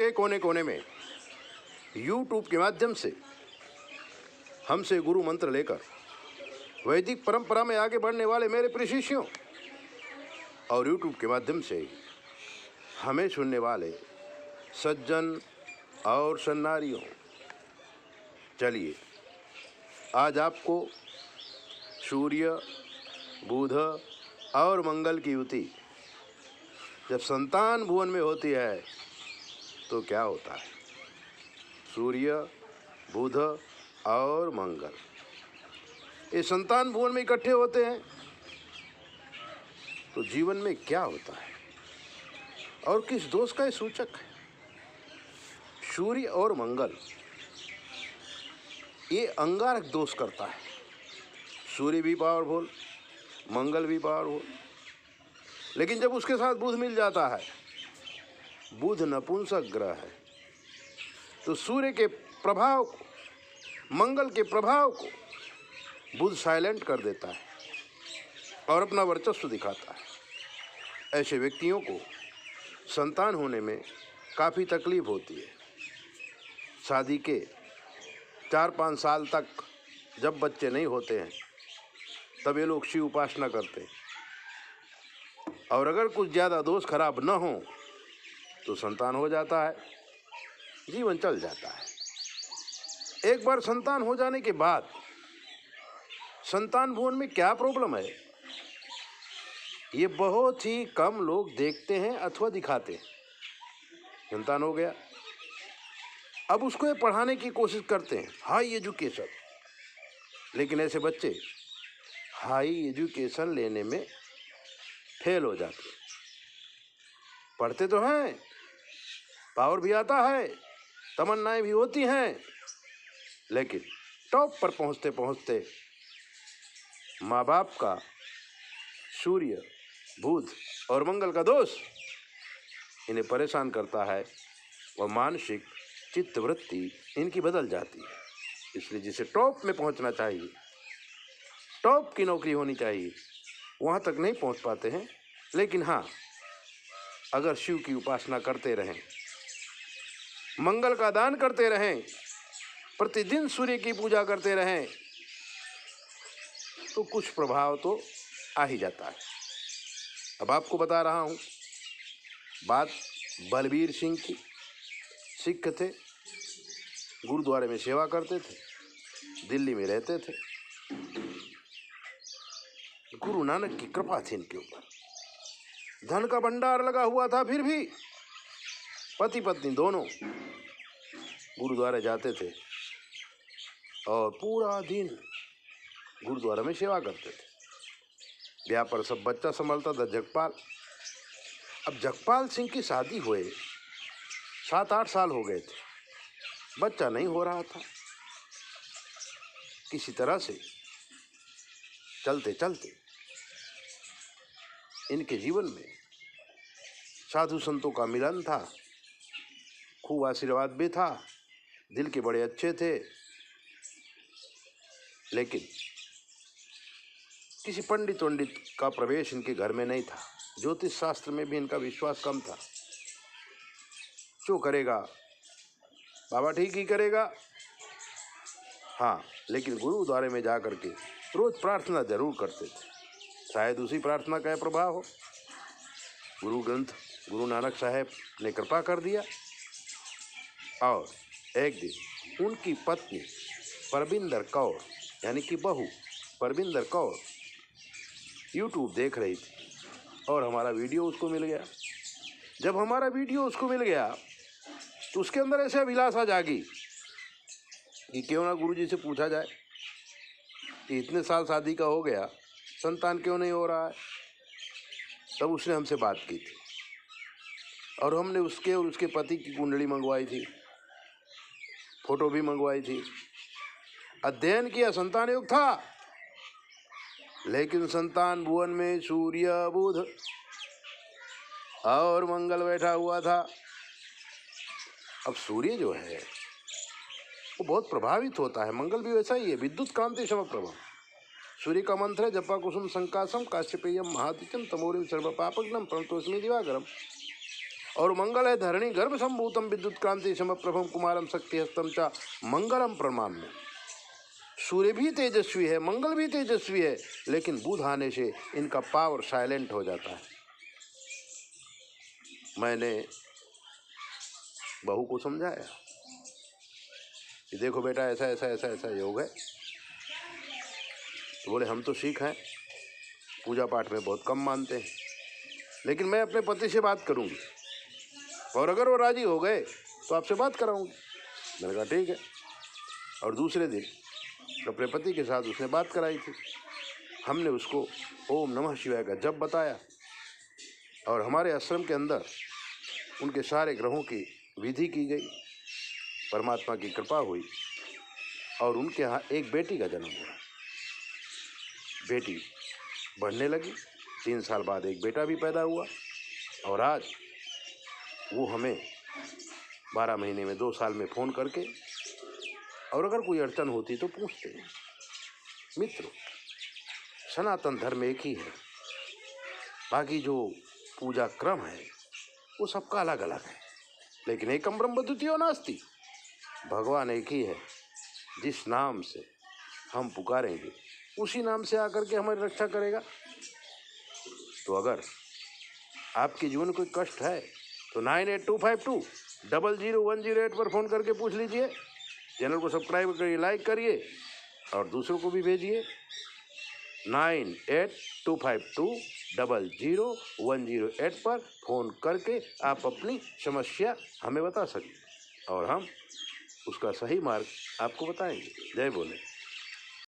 के कोने कोने में YouTube के माध्यम से हमसे गुरु मंत्र लेकर वैदिक परंपरा में आगे बढ़ने वाले मेरे प्रिय शिष्यों और YouTube के माध्यम से हमें सुनने वाले सज्जन और सन्नारियों, चलिए आज आपको सूर्य, बुध और मंगल की युति जब संतान भुवन में होती है तो क्या होता है। सूर्य, बुध और मंगल ये संतान भुवन में इकट्ठे होते हैं तो जीवन में क्या होता है और किस दोष का ये सूचक है। सूर्य और मंगल ये अंगारक दोष करता है। सूर्य भी पावरफुल, मंगल भी पावरफुल, लेकिन जब उसके साथ बुध मिल जाता है, बुध नपुंसक ग्रह है, तो सूर्य के प्रभाव को, मंगल के प्रभाव को बुध साइलेंट कर देता है और अपना वर्चस्व दिखाता है। ऐसे व्यक्तियों को संतान होने में काफ़ी तकलीफ होती है। शादी के 4-5 साल तक जब बच्चे नहीं होते हैं तब ये लोग शिव उपासना करते हैं और अगर कुछ ज़्यादा दोष खराब न हो तो संतान हो जाता है, जीवन चल जाता है। एक बार संतान हो जाने के बाद संतान भुवन में क्या प्रॉब्लम है ये बहुत ही कम लोग देखते हैं अथवा दिखाते हैं। संतान हो गया, अब उसको ये पढ़ाने की कोशिश करते हैं, हाई एजुकेशन, लेकिन ऐसे बच्चे हाई एजुकेशन लेने में फेल हो जाते हैं। पढ़ते तो हैं, पावर भी आता है, तमन्नाएं भी होती हैं, लेकिन टॉप पर पहुंचते पहुंचते माँ बाप का सूर्य, बुध और मंगल का दोष इन्हें परेशान करता है और मानसिक चित्तवृत्ति इनकी बदल जाती है। इसलिए जिसे टॉप में पहुंचना चाहिए, टॉप की नौकरी होनी चाहिए, वहां तक नहीं पहुंच पाते हैं। लेकिन हाँ, अगर शिव की उपासना करते रहें, मंगल का दान करते रहें, प्रतिदिन सूर्य की पूजा करते रहें तो कुछ प्रभाव तो आ ही जाता है। अब आपको बता रहा हूँ बात बलबीर सिंह की। सिख थे, गुरुद्वारे में सेवा करते थे, दिल्ली में रहते थे। गुरु नानक की कृपा थी इनके ऊपर, धन का भंडार लगा हुआ था, फिर भी पति पत्नी दोनों गुरुद्वारे जाते थे और पूरा दिन गुरुद्वारा में सेवा करते थे। ब्याह पर सब बच्चा संभालता था जगपाल। अब जगपाल सिंह की शादी हुए 7-8 साल हो गए थे, बच्चा नहीं हो रहा था। किसी तरह से चलते चलते इनके जीवन में साधु संतों का मिलन था, खूब आशीर्वाद भी था, दिल के बड़े अच्छे थे, लेकिन किसी पंडित वंडित का प्रवेश इनके घर में नहीं था। ज्योतिष शास्त्र में भी इनका विश्वास कम था। जो करेगा बाबा ठीक ही करेगा। हाँ, लेकिन गुरुद्वारे में जा करके रोज प्रार्थना जरूर करते थे। शायद उसी प्रार्थना का प्रभाव हो। गुरु ग्रंथ गुरु नानक साहब ने कृपा कर दिया और एक दिन उनकी पत्नी परबिंदर कौर यानी कि बहू परबिंदर कौर YouTube देख रही थी और हमारा वीडियो उसको मिल गया। जब हमारा वीडियो उसको मिल गया तो उसके अंदर ऐसे अभिलाषा जागी कि क्यों ना गुरुजी से पूछा जाए कि इतने साल शादी का हो गया, संतान क्यों नहीं हो रहा है। तब उसने हमसे बात की थी और हमने उसके और उसके पति की कुंडली मंगवाई थी, फोटो भी मंगवाई थी, अध्ययन किया, संतान योग था, लेकिन संतान भुवन में सूर्य, बुध और मंगल बैठा हुआ था। अब सूर्य जो है वो बहुत प्रभावित होता है, मंगल भी वैसा ही है, विद्युत कांति समप्रभा। सूर्य का मंत्र है जपा कुसुम संकाशम काश्यपेयम महादित्यम तमोरिम सर्व पापग्नम प्रणतोस्मि दिवाकरम। और मंगल है धरणी गर्भ संभूतम विद्युत क्रांति समप्रभम कुमारम शक्ति हस्तम चा मंगलम प्रमाम्य। सूर्य भी तेजस्वी है, मंगल भी तेजस्वी है, लेकिन बुध आने से इनका पावर साइलेंट हो जाता है। मैंने बहू को समझाया कि देखो बेटा ऐसा ऐसा ऐसा ऐसा योग है। तो बोले हम तो सिख हैं, पूजा पाठ में बहुत कम मानते हैं, लेकिन मैं अपने पति से बात करूंगी और अगर वो राजी हो गए तो आपसे बात कराऊंगी। मैंने कहा ठीक है। और दूसरे दिन अपने पति के साथ उसने बात कराई थी। हमने उसको ओम नमः शिवाय का जप बताया और हमारे आश्रम के अंदर उनके सारे ग्रहों की विधि की गई। परमात्मा की कृपा हुई और उनके यहाँ एक बेटी का जन्म हुआ। बेटी बढ़ने लगी, 3 साल बाद एक बेटा भी पैदा हुआ और आज वो हमें 12 महीने में 2 साल में फ़ोन करके और अगर कोई अड़चन होती तो पूछते हैं। मित्रों, सनातन धर्म एक ही है, बाकी जो पूजा क्रम है वो सबका अलग अलग है, लेकिन एकम ब्रह्म द्वितीयो नास्ति। भगवान एक ही है। जिस नाम से हम पुकारेंगे उसी नाम से आकर के हमारी रक्षा करेगा। तो अगर आपके जीवन में कोई कष्ट है तो 9825200108 पर फ़ोन करके पूछ लीजिए। चैनल को सब्सक्राइब करिए, लाइक करिए और दूसरों को भी भेजिए। 9825200108 पर फ़ोन करके आप अपनी समस्या हमें बता सकते और हम उसका सही मार्ग आपको बताएंगे। जय बोले।